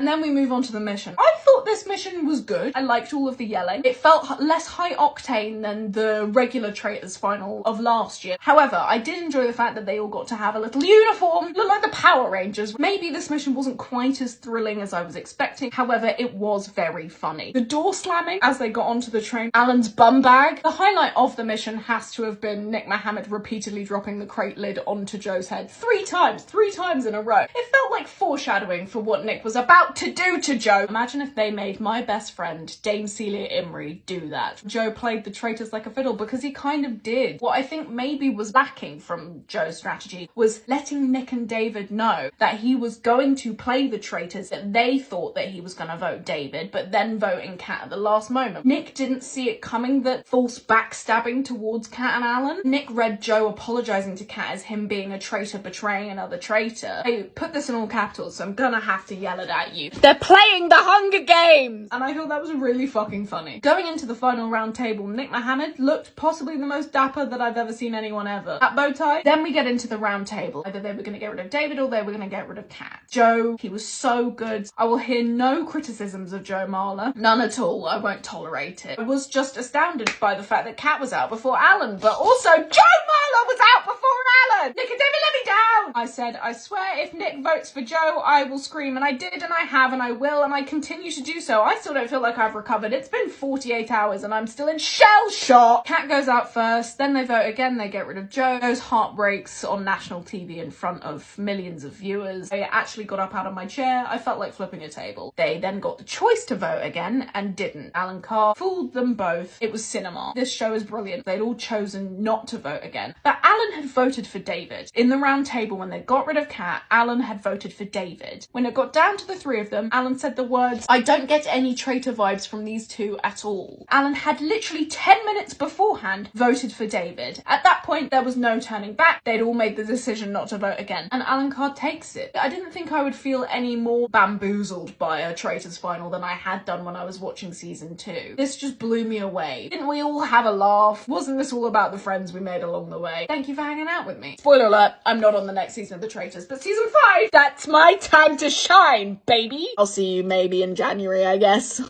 And then we move on to the mission. I thought this mission was good. I liked all of the yelling. It felt less high octane than the regular Traitors final of last year. However, I did enjoy the fact that they all got to have a little uniform, look like the Power Rangers. Maybe this mission wasn't quite as thrilling as I was expecting. However, it was very funny. The door slamming as they got onto the train, Alan's bum bag. The highlight of the mission has to have been Nick Mohammed repeatedly dropping the crate lid onto Joe's head 3 times in a row. It felt like foreshadowing for what Nick was about to do to Joe. Imagine if they made my best friend, Dame Celia Imrie, do that. Joe played the Traitors like a fiddle because he kind of did. What I think maybe was lacking from Joe's strategy was letting Nick and David know that he was going to play the Traitors, that they thought that he was going to vote David, but then voting Kat at the last moment. Nick didn't see it coming, that false backstabbing towards Kat and Alan. Nick read Joe apologising to Kat as him being a traitor betraying another traitor. I put this in all capitals, so I'm gonna have to yell it at you. They're playing the Hunger Games! And I thought that was really fucking funny. Going into the final round table, Nick Mohammed looked possibly the most dapper that I've ever seen anyone ever. That bow tie. Then we get into the round table. Either they were gonna get rid of David or they were gonna get rid of Kat. Joe, he was so good. I will hear no criticisms of Joe Marler. None at all. I won't tolerate it. I was just astounded by the fact that Kat was out before Alan, but also Joe Marler was out before Alan! Nick and David, let me down! I said, I swear if Nick votes for Joe, I will scream, and I did, and I have, and I will, and I continue to do so. I still don't feel like I've recovered. It's been 48 hours and I'm still in shell shock. Kat goes out first, then they vote again, they get rid of Joe. Joe's heart breaks on national TV in front of millions of viewers. I actually got up out of my chair. I felt like flipping a table. They then got the choice to vote again and didn't. Alan Carr fooled them both. It was cinema. This show is brilliant. They'd all chosen not to vote again. But Alan had voted for David. In the round table, when they got rid of Kat, Alan had voted for David. When it got down to the 3 of them, Alan said the words, "I don't get any traitor vibes from these 2 at all." Alan had literally 10 minutes beforehand voted for David. At that point, there was no turning back. They'd all made the decision not to vote again. And Alan Carr takes it. I didn't think I would feel any more bamboozled by a Traitors final than I had done when I was watching season 2. This just blew me away. Didn't we all have a laugh? Wasn't this all about the friends we made along the way? Thank you for hanging out with me. Spoiler alert, I'm not on the next season of The Traitors, but season 5, that's my time to shine, baby! I'll see you maybe in January, I guess.